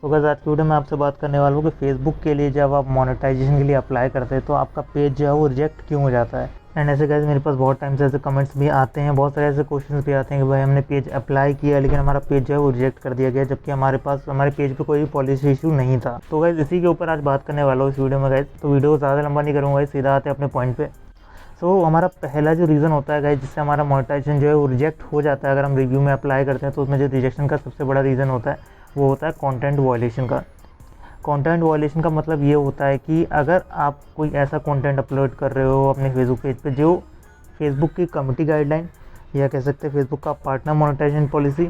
तो गाइस आज की वीडियो में आपसे बात करने वाला हूँ कि फेसबुक के लिए जब आप मोनेटाइजेशन के लिए अप्लाई करते हैं तो आपका पेज जो है वो रिजेक्ट क्यों हो जाता है। एंड ऐसे गाइस मेरे पास बहुत टाइम से ऐसे कमेंट्स भी आते हैं, बहुत सारे ऐसे क्वेश्चंस भी आते हैं कि भाई हमने पेज अप्लाई किया लेकिन हमारा पेज जो है वो रिजेक्ट कर दिया गया, जबकि हमारे पेज पे कोई पॉलिसी इशू नहीं था। तो गाइस इसी के ऊपर आज बात करने वाला हूँ इस वीडियो में गाइस। तो वीडियो को ज़्यादा लंबा नहीं करूँगा, सीधा आते हैं अपने पॉइंट पे। सो हमारा पहला जो रीज़न होता है गाइस जिससे हमारा मोनेटाइजेशन जो है वो रिजेक्ट हो जाता है अगर हम रिव्यू में अप्लाई करते हैं, तो उसमें जो रिजेक्शन का सबसे बड़ा रीज़न होता है वो होता है कंटेंट वायलेशन का। कंटेंट वायलेशन का मतलब ये होता है कि अगर आप कोई ऐसा कंटेंट अपलोड कर रहे हो अपने फेसबुक पेज पे जो फेसबुक की कम्युनिटी गाइडलाइन या कह सकते हैं फेसबुक का partner monetization policy,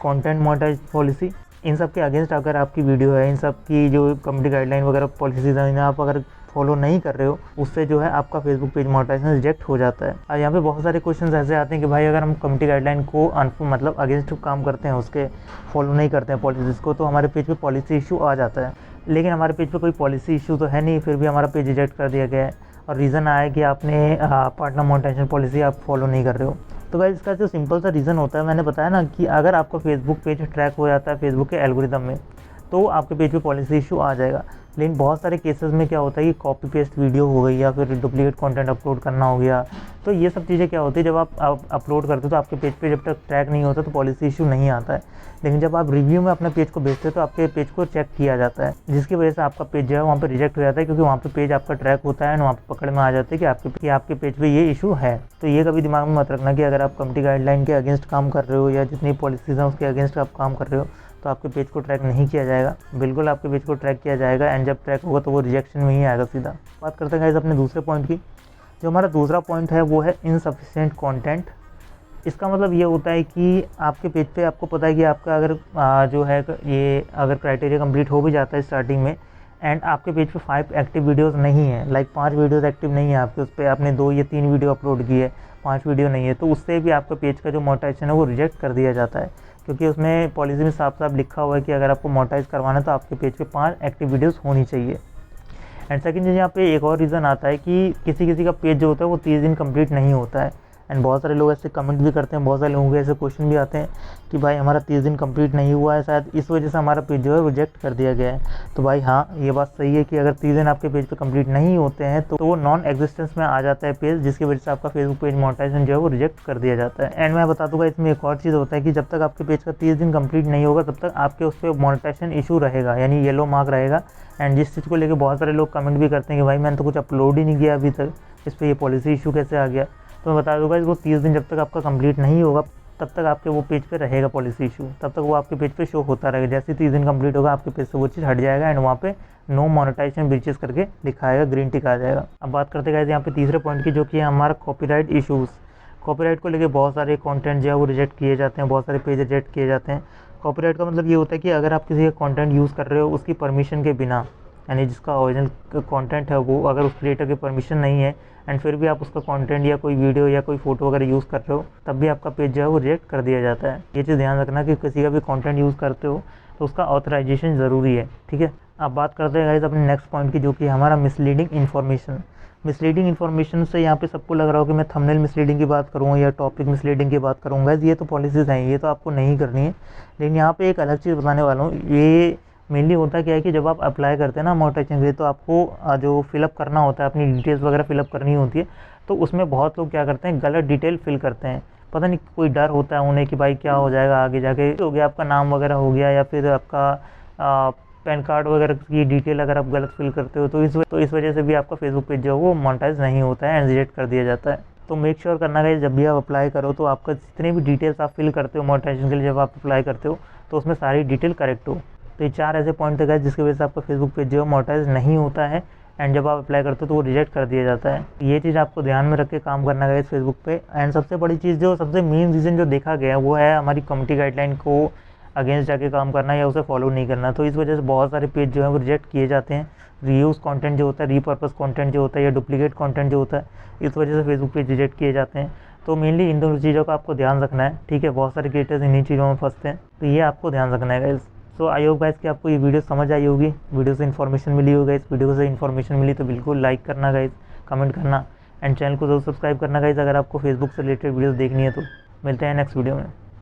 content monetization policy, इन सब के अगेंस्ट अगर आपकी वीडियो है, इन सब की जो कम्युनिटी गाइडलाइन वगैरह पॉलिसीज हैं इन्हें आप अगर फॉलो नहीं कर रहे हो, उससे जो है आपका फेसबुक पेज मोनेटाइजेशन रिजेक्ट हो जाता है। और यहाँ पे बहुत सारे क्वेश्चंस ऐसे आते हैं कि भाई अगर हम कम्युनिटी गाइडलाइन को मतलब अगेंस्ट काम करते हैं, उसके फॉलो नहीं करते हैं पॉलिसीज़ को, तो हमारे पेज पे पॉलिसी इशू आ जाता है। लेकिन हमारे पेज पे कोई पॉलिसी इशू तो है नहीं, फिर भी हमारा पेज रिजेक्ट कर दिया गया है और रीज़न आया है कि आपने पार्टनर मोनेटाइजेशन पॉलिसी आप फॉलो नहीं कर रहे हो। तो गाइस इसका जो सिंपल सा रीज़न होता है, मैंने बताया ना कि अगर आपका फेसबुक पेज ट्रैक हो जाता है फेसबुक के एल्गोरिदम में, तो आपके पेज पे पॉलिसी इशू आ जाएगा। लेकिन बहुत सारे केसेस में क्या होता है कि कॉपी पेस्ट वीडियो हो गई या फिर डुप्लीकेट कंटेंट अपलोड करना हो गया, तो ये सब चीज़ें क्या होती है जब आप अपलोड करते हो तो आपके पेज पे जब तक ट्रैक नहीं होता तो पॉलिसी इशू नहीं आता है। लेकिन जब आप रिव्यू में अपने पेज को भेजते हो तो आपके पेज को चेक किया जाता है, जिसकी वजह से आपका पेज जो है वहाँ पे रिजेक्ट हो जाता है, क्योंकि वहाँ पे पेज आपका ट्रैक होता है और वहाँ पे पकड़ में आ जाता है कि आपके पेज पे ये इशू है। तो ये कभी दिमाग में मत रखना कि अगर आप कम्युनिटी गाइडलाइन के अगेंस्ट काम कर रहे हो या जितनी पॉलिसीज़ हैं उसके अगेंस्ट आप काम कर रहे हो तो आपके पेज को ट्रैक नहीं किया जाएगा। बिल्कुल आपके पेज को ट्रैक किया जाएगा एंड जब ट्रैक होगा तो वो रिजेक्शन में ही आएगा सीधा। बात करते हैं गाइस अपने दूसरे पॉइंट की। जो हमारा दूसरा पॉइंट है वो है इनसफिशिएंट कंटेंट। इसका मतलब ये होता है कि आपके पेज पे आपको पता है कि आपका अगर जो है ये अगर क्राइटेरिया कंप्लीट हो भी जाता है स्टार्टिंग में एंड आपके पेज पे 5 एक्टिव वीडियोस नहीं है, लाइक 5 वीडियोस एक्टिव नहीं है आपके, उस पर आपने 2 या 3 वीडियो अपलोड की है, 5 वीडियो नहीं है, तो उससे भी आपका पेज का जो मोनेटाइजेशन है वो रिजेक्ट कर दिया जाता है, क्योंकि उसमें पॉलिसी में साफ साफ लिखा हुआ है कि अगर आपको मोनेटाइज करवाना है तो आपके पेज पे 5 एक्टिव वीडियोस होनी चाहिए। एंड सेकंड चीज़ यहाँ पे एक और रीज़न आता है कि किसी का पेज जो होता है वो 30 दिन कंप्लीट नहीं होता है। एंड बहुत सारे लोग ऐसे कमेंट भी करते हैं, बहुत सारे लोगों के ऐसे क्वेश्चन भी आते हैं कि भाई हमारा 30 दिन कंप्लीट नहीं हुआ है, शायद इस वजह से हमारा पेज जो है रिजेक्ट कर दिया गया है। तो भाई हाँ, ये बात सही है कि अगर 30 दिन आपके पेज पे कंप्लीट नहीं होते हैं तो वो नॉन एग्जिस्टेंस में आ जाता है पेज, जिसकी वजह से आपका फेसबुक पेज मोनेटाइजेशन जो है वो रिजेक्ट कर दिया जाता है। एंड मैं बता दूंगा इसमें एक और चीज़ होता है कि जब तक आपके पेज का 30 दिन कंप्लीट नहीं होगा तब तक आपके उस पर मोनेटाइजेशन इशू रहेगा, यानी येलो मार्क रहेगा। एंड जिस चीज़ को लेकर बहुत सारे लोग कमेंट भी करते हैं कि भाई मैंने तो कुछ अपलोड ही नहीं किया अभी तक, इस पर ये पॉलिसी इशू कैसे आ गया। तो मैं बता दूंगा इसको 30 दिन जब तक आपका कंप्लीट नहीं होगा तब तक आपके वो पेज पे रहेगा पॉलिसी इशू, तब तक वो आपके पेज पे शो होता रहेगा। जैसे 30 दिन कंप्लीट होगा आपके पेज से वो चीज़ हट जाएगा एंड वहाँ पे नो मोनेटाइजेशन ब्रीचेस करके लिखा आएगा, ग्रीन टिक आ जाएगा। अब बात करते हैं यहाँ पे तीसरे पॉइंट की, जो कि है हमारा कॉपीराइट इशूज़। कॉपीराइट को लेकर बहुत सारे कंटेंट जो है वो रिजेक्ट किए जाते हैं, बहुत सारे पेज रिजेक्ट किए जाते हैं। कॉपीराइट का मतलब ये होता है कि अगर आप किसी का कंटेंट यूज़ कर रहे हो उसकी परमिशन के बिना, यानी जिसका ओरिजिनल कंटेंट है वो अगर उस क्रिएटर की परमिशन नहीं है एंड फिर भी आप उसका कंटेंट या कोई वीडियो या कोई फोटो वगैरह यूज़ कर रहे हो, तब भी आपका पेज जो है वो रिजेक्ट कर दिया जाता है। ये चीज़ ध्यान रखना कि किसी का भी कंटेंट यूज़ करते हो तो उसका ऑथराइजेशन ज़रूरी है, ठीक है। अब बात करते हैं गाइस अपने नेक्स्ट पॉइंट की, जो कि हमारा मिसलीडिंग इन्फॉर्मेशन। मिसलीडिंग इन्फॉर्मेशन से यहाँ पे सबको लग रहा हो कि मैं थंबनेल मिसलीडिंग की बात करूँगा या टॉपिक मिसलीडिंग की बात करूँगा, ये तो पॉलिसीज़ हैं, ये तो आपको नहीं करनी है। लेकिन यहाँ पे एक अलग चीज़ बताने वाला हूँ। ये मेनली होता क्या है कि जब आप अप्लाई करते हैं ना मोनेटाइजेशन के लिए, तो आपको जो फिलअप करना होता है, अपनी डिटेल्स वगैरह फिलअप करनी होती है, तो उसमें बहुत लोग क्या करते हैं, गलत डिटेल फिल करते हैं। पता नहीं कोई डर होता है उन्हें कि भाई क्या हो जाएगा आगे जाके, हो गया आपका नाम वगैरह हो गया या फिर आपका पैन कार्ड वगैरह की डिटेल अगर आप गलत फिल करते हो तो इस वजह से भी आपका फेसबुक पेज जो है वो मोनेटाइज नहीं होता है एंड रिजेक्ट कर दिया जाता है। तो मेक श्योर करना है जब भी आप अप्लाई करो तो आपका जितने भी डिटेल्स आप फिल करते हो मोनेटाइजेशन के लिए, जब आप अप्लाई करते हो तो उसमें सारी डिटेल करेक्ट हो। तो ये 4 ऐसे पॉइंट थे जिसकी वजह से आपका फेसबुक पेज जो है मोनेटाइज नहीं होता है एंड जब आप अप्लाई करते हो तो वो रिजेक्ट कर दिया जाता है। ये चीज़ आपको ध्यान में रख के काम करना है फेसबुक पे। एंड सबसे बड़ी चीज़ जो सबसे मेन रीज़न जो देखा गया है वो है हमारी कम्युनिटी गाइडलाइन को अगेंस्ट जाके काम करना या उसे फॉलो नहीं करना। तो इस वजह से बहुत सारे पेज जो है वो रिजेक्ट किए जाते हैं। रीयूज़ कंटेंट जो होता है, रीपर्पस कंटेंट जो होता है या डुप्लीकेट कंटेंट जो होता है, इस वजह से फेसबुक पेज रिजेक्ट किए जाते हैं। तो मेनली इन दोनों चीज़ों का आपको ध्यान रखना है, ठीक है। बहुत सारे क्रिएटर्स इन्हीं चीज़ों में फंसते हैं, तो ये आपको ध्यान रखना है guys. So I hope guys कि आपको ये वीडियो समझ आई होगी, वीडियो से इन्फॉर्मेशन मिली होगा। इस वीडियो से इन्फॉर्मेशन मिली तो बिल्कुल लाइक करना गाइस, कमेंट करना एंड चैनल को जरूर सब्सक्राइब करना गाइस अगर आपको फेसबुक से रिलेटेड वीडियोस देखनी है। तो मिलते हैं नेक्स्ट वीडियो में।